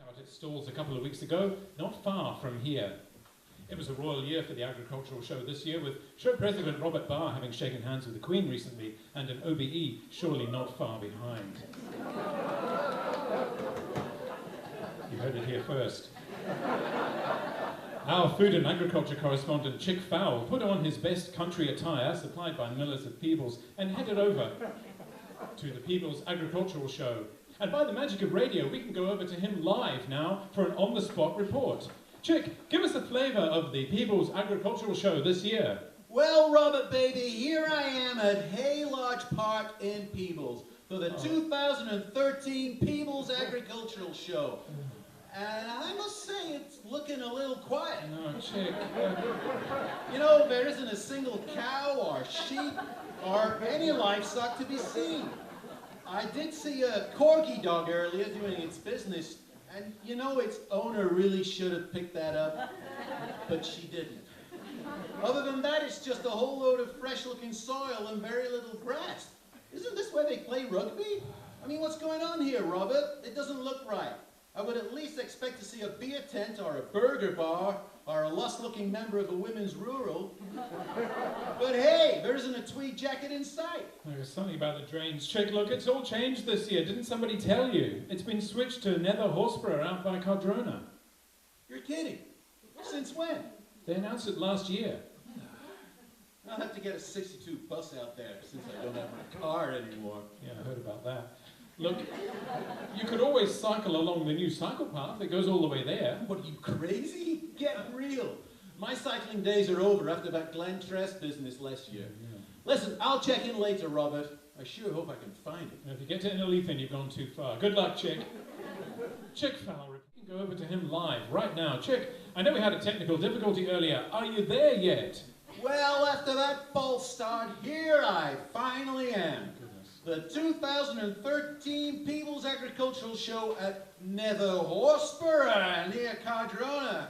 out its stalls a couple of weeks ago, not far from here. It was a royal year for the agricultural show this year, with show president Robert Barr having shaken hands with the Queen recently, and an OBE surely not far behind. You heard it here first. Our food and agriculture correspondent Chick Fowle put on his best country attire, supplied by Millers of Peebles, and headed over to the Peebles Agricultural Show. And by the magic of radio, we can go over to him live now for an on-the-spot report. Chick, give us a flavour of the Peebles Agricultural Show this year. Well, Robert, baby, here I am at Hay Lodge Park in Peebles for the 2013 Peebles Agricultural Show. And I must say, it's looking a little quiet. No, Chick. You know, there isn't a single cow or sheep or any livestock to be seen. I did see a corgi dog earlier doing its business, and you know, its owner really should have picked that up, but she didn't. Other than that, it's just a whole load of fresh-looking soil and very little grass. Isn't this where they play rugby? I mean, what's going on here, Robert? It doesn't look right. I would at least expect to see a beer tent or a burger bar or a lost-looking member of a women's rural. But hey, there isn't a tweed jacket in sight. There's something about the drains. Chick, look, it's all changed this year. Didn't somebody tell you? It's been switched to Nether Horsburgh out by Cardrona. You're kidding. Since when? They announced it last year. I'll have to get a 62 bus out there since I don't have my car anymore. Yeah, I heard about that. Look, you could always cycle along the new cycle path that goes all the way there. What, are you crazy? Get real. My cycling days are over after that Glen Tress business last year. Yeah. Listen, I'll check in later, Robert. I sure hope I can find it. If you get to Innerleithen, you've gone too far. Good luck, Chick. Chick Fowler, you can go over to him live right now. Chick, I know we had a technical difficulty earlier. Are you there yet? Well, after that false start, here I finally am. The 2013 Peebles Agricultural Show at Nether Horsburgh near Cardrona.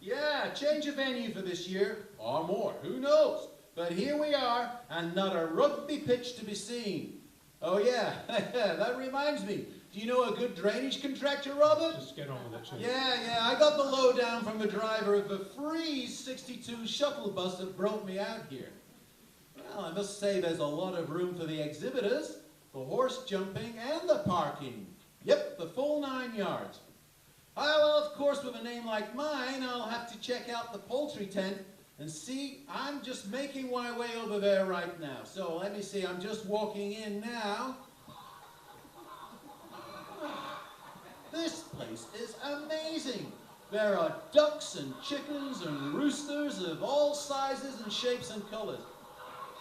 Yeah, change of venue for this year, or more, who knows? But here we are, and not a rugby pitch to be seen. Oh yeah, that reminds me. Do you know a good drainage contractor, Robert? Just get on with it, Chick. Yeah, I got the lowdown from the driver of the free 62 shuttle bus that brought me out here. Well, I must say there's a lot of room for the exhibitors, the horse jumping, and the parking. Yep, the full 9 yards. Well, of course, with a name like mine, I'll have to check out the poultry tent and see. I'm just making my way over there right now. So let me see, I'm just walking in now. This place is amazing. There are ducks and chickens and roosters of all sizes and shapes and colors.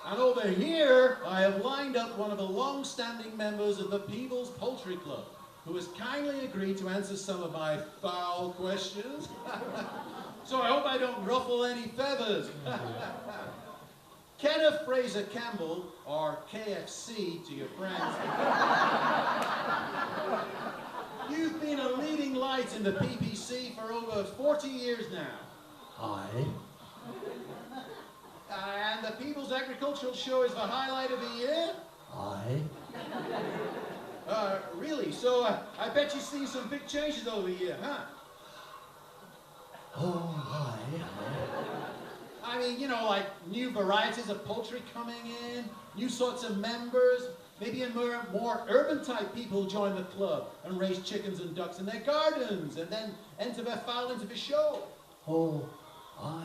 And over here, I have lined up one of the long-standing members of the Peebles Poultry Club, who has kindly agreed to answer some of my foul questions. So I hope I don't ruffle any feathers. Kenneth Fraser Campbell, or KFC to your friends. You've been a leading light in the PPC for over 40 years now. Aye. And the Peebles Agricultural Show is the highlight of the year? Aye. Really? So I bet you've seen some big changes over the year, huh? Oh, aye. I mean, you know, like new varieties of poultry coming in, new sorts of members, maybe more urban type people join the club and raise chickens and ducks in their gardens and then enter their fowl into the show. Oh, aye.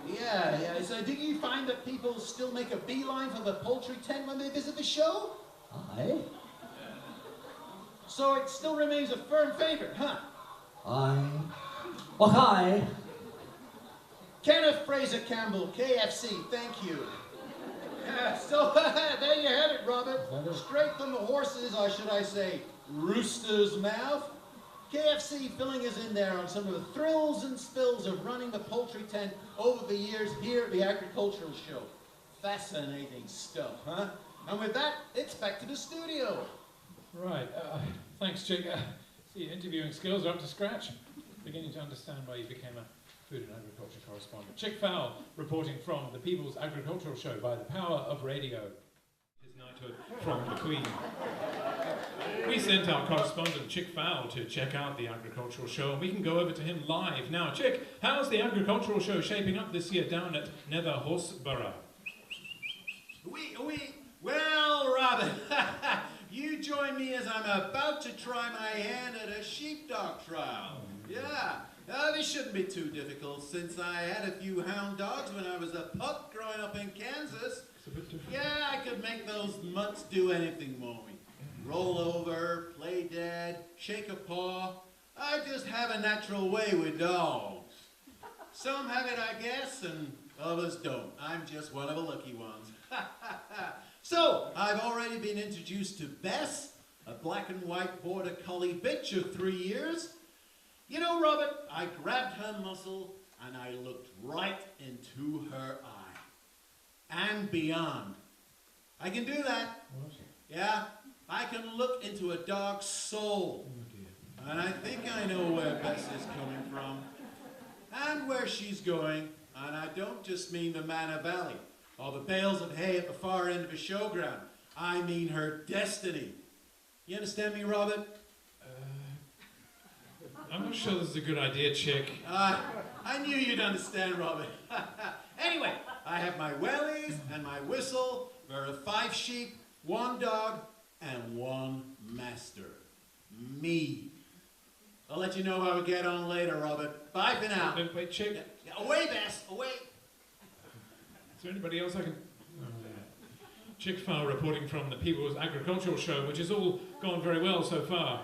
Yeah. So do you find that people still make a beeline for the poultry tent when they visit the show? Aye. So it still remains a firm favorite, huh? Aye. What aye? Kenneth Fraser Campbell, KFC, thank you. So there you have it, Robert. Straight from the horse's, or should I say, rooster's mouth. KFC filling us in there on some of the thrills and spills of running the poultry tent over the years here at the Agricultural Show. Fascinating stuff, huh? And with that, it's back to the studio. Right. Thanks, Chick. See, your interviewing skills are up to scratch. Beginning to understand why you became a food and agriculture correspondent. Chick Fowle reporting from the Peebles Agricultural Show by the power of radio. His knighthood from the Queen. We sent our correspondent Chick Fowl to check out the agricultural show, and we can go over to him live. Now, Chick, how's the agricultural show shaping up this year down at Nether Horseborough? Well, Robin, you join me as I'm about to try my hand at a sheepdog trial. Yeah, this shouldn't be too difficult since I had a few hound dogs when I was a pup growing up in Kansas. It's a bit different. Yeah, I could make those mutts do anything for me. Roll over, play dead, shake a paw. I just have a natural way with dogs. Some have it, I guess, and others don't. I'm just one of the lucky ones. So, I've already been introduced to Bess, a black and white border collie bitch of 3 years. You know, Robert, I grabbed her muscle and I looked right into her eye. And beyond. I can do that. What? Yeah, I can look into a dog's soul. Oh dear. And I think I know where Bess is coming from. And where she's going. And I don't just mean the Manor Valley. Or the bales of hay at the far end of a showground. I mean her destiny. You understand me, Robert? I'm not sure this is a good idea, Chick. I knew you'd understand, Robert. Anyway, I have my wellies and my whistle. There are 5 sheep, 1 dog, and 1 master. Me. I'll let you know how we get on later, Robert. Bye for now. Wait, Chick. Yeah, away, Bess, away. Is there anybody else I can... Chick Fowl reporting from the Peebles Agricultural Show, which has all gone very well so far.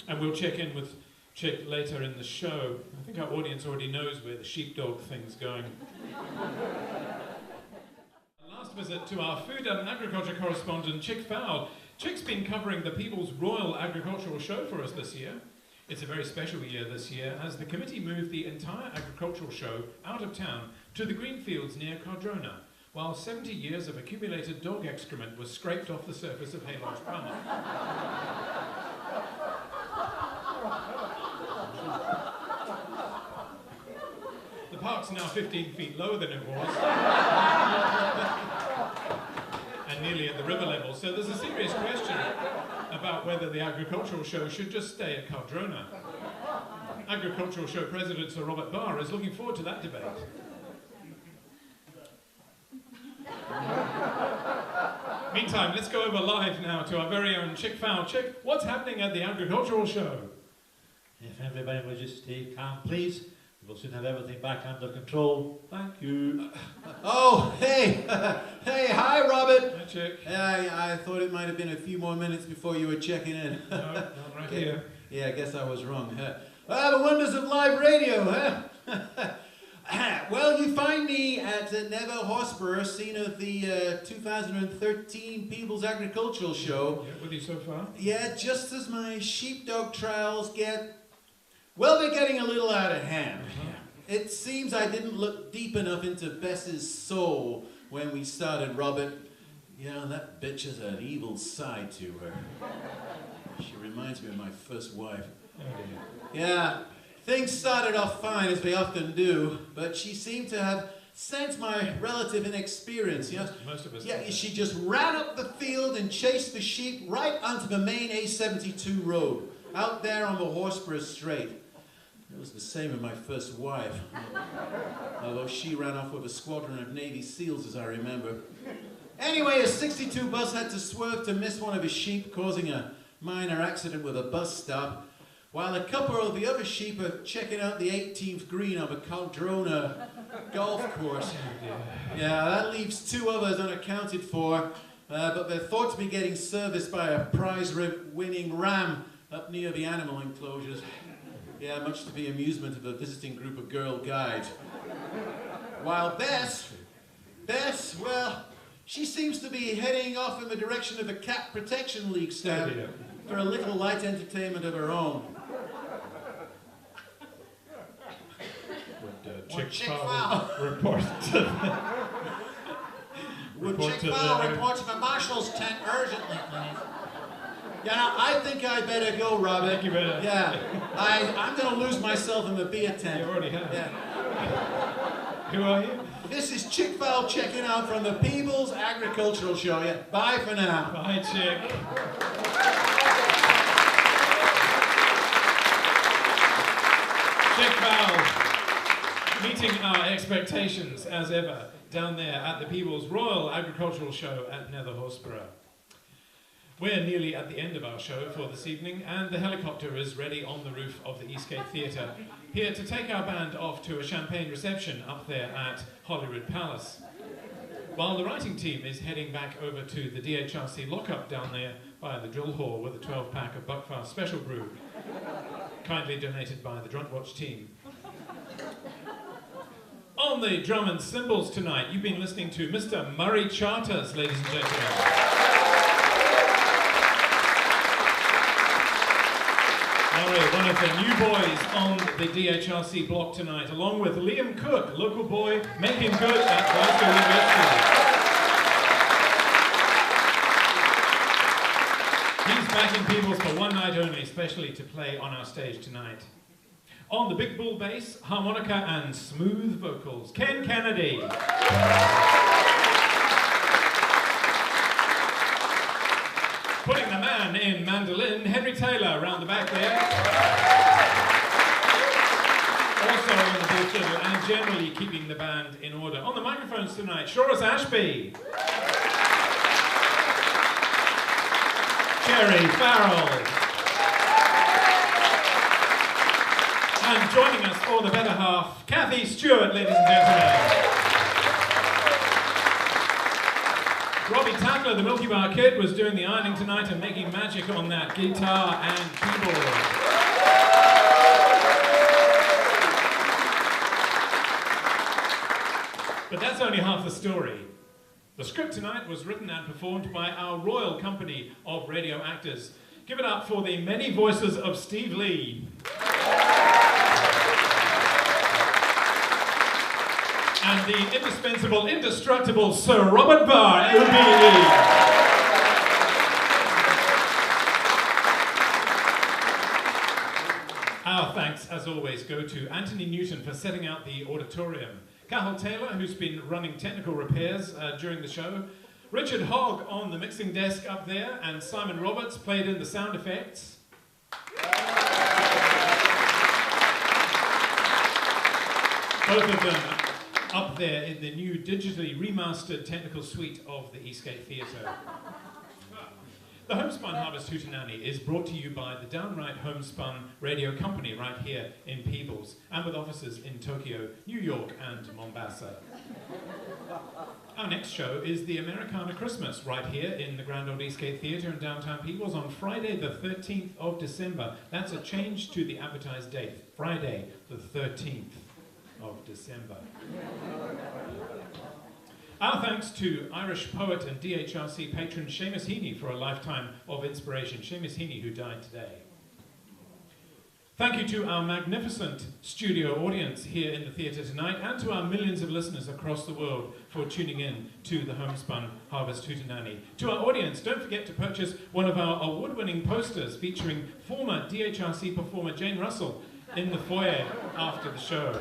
And we'll check in with Chick later in the show. I think our audience already knows where the sheepdog thing's going. Last visit to our food and agriculture correspondent, Chick Fowl. Chick's been covering the Peebles Royal Agricultural Show for us this year. It's a very special year this year as the committee moved the entire agricultural show out of town to the green fields near Cardrona, while 70 years of accumulated dog excrement was scraped off the surface of Haylodge Park. The park's now 15 feet lower than it was, and nearly at the river level, so there's a serious question about whether the agricultural show should just stay at Cardrona. Agricultural show president Sir Robert Barr is looking forward to that debate. Meantime, let's go over live now to our very own Chick Fowl. Chick, what's happening at the agricultural show? If everybody would just stay calm, please. We'll soon have everything back under control. Thank you. Oh, hey. Hey, hi, Robert. Hi, Chick. I thought it might have been a few more minutes before you were checking in. No, not right here. Yeah, I guess I was wrong. The wonders of live radio, huh? Well, you find me at Nether Horseborough, scene of the 2013 Peebles Agricultural Show. Yeah, with you so far? Yeah, just as my sheepdog trials well, they're getting a little out of hand. It seems I didn't look deep enough into Bess's soul when we started, Robert. You know, that bitch has an evil side to her. She reminds me of my first wife. Oh dear. Yeah, things started off fine, as they often do, but she seemed to have sensed my relative inexperience, you know. Most of us. Yeah, she just ran up the field and chased the sheep right onto the main A72 road, out there on the Horseborough Strait. It was the same with my first wife, although she ran off with a squadron of Navy SEALs, as I remember. Anyway, a 62 bus had to swerve to miss one of his sheep, causing a minor accident with a bus stop, while a couple of the other sheep are checking out the 18th green of a Cardrona golf course. Yeah, that leaves 2 others unaccounted for, but they're thought to be getting serviced by a prize-winning ram up near the animal enclosures. Yeah, much to the amusement of a visiting group of girl guides. While Bess, well, she seems to be heading off in the direction of a Cat Protection League stand for a little light entertainment of her own. Would Chick Fowl Fowl report to Would report Chick to Fowl the... report to the marshal's tent urgently, please? Yeah, I think I better go, Robert. I think you better. Yeah, I'm going to lose myself in the beer tent. You already have. Yeah. Who are you? This is Chick Fowl checking out from the Peebles Agricultural Show. Yeah. Bye for now. Bye, Chick. Chick Fowl, meeting our expectations as ever down there at the Peebles Royal Agricultural Show at Nether Horsburgh. We're nearly at the end of our show for this evening, and the helicopter is ready on the roof of the Eastgate Theatre, here to take our band off to a champagne reception up there at Holyrood Palace. While the writing team is heading back over to the DHRC lockup down there by the drill hall with a 12-pack of Buckfast Special Brew, kindly donated by the Drunk Watch team. On the drum and cymbals tonight, you've been listening to Mr. Murray Charters, ladies and gentlemen. Murray, one of the new boys on the DHRC block tonight, along with Liam Cook, local boy, making good at Glasgow University. He's back in Peebles for one night only, especially to play on our stage tonight. On the big bull bass, harmonica and smooth vocals, Ken Kennedy. Putting the man in mandolin, Henry Taylor around the back there. Also on the bull fiddle and generally keeping the band in order. On the microphones tonight, Shoris Ashby. Jerry Farrell. And joining us for the better half, Kathy Stewart, ladies and gentlemen. Robbie Tackler, the Milky Bar Kid, was doing the ironing tonight and making magic on that guitar and keyboard. But that's only half the story. The script tonight was written and performed by our royal company of radio actors. Give it up for the many voices of Steve Lee. And the indispensable, indestructible Sir Robert Barr, OBE. Our thanks, as always, go to Anthony Newton for setting out the auditorium, Cathal Taylor, who's been running technical repairs during the show, Richard Hogg on the mixing desk up there, and Simon Roberts played in the sound effects. Both of them up there in the new digitally remastered technical suite of the Eastgate Theatre. The Homespun Harvest Hootenanny is brought to you by the Downright Homespun Radio Company right here in Peebles, and with offices in Tokyo, New York and Mombasa. Our next show is the Americana Christmas right here in the Grand Old Eastgate Theatre in downtown Peebles on Friday the 13th of December. That's a change to the advertised date, Friday the 13th of December. Our thanks to Irish poet and DHRC patron Seamus Heaney for a lifetime of inspiration. Seamus Heaney, who died today. Thank you to our magnificent studio audience here in the theatre tonight, and to our millions of listeners across the world for tuning in to the Homespun Harvest Hootenanny. To our audience, don't forget to purchase one of our award-winning posters featuring former DHRC performer Jane Russell in the foyer after the show.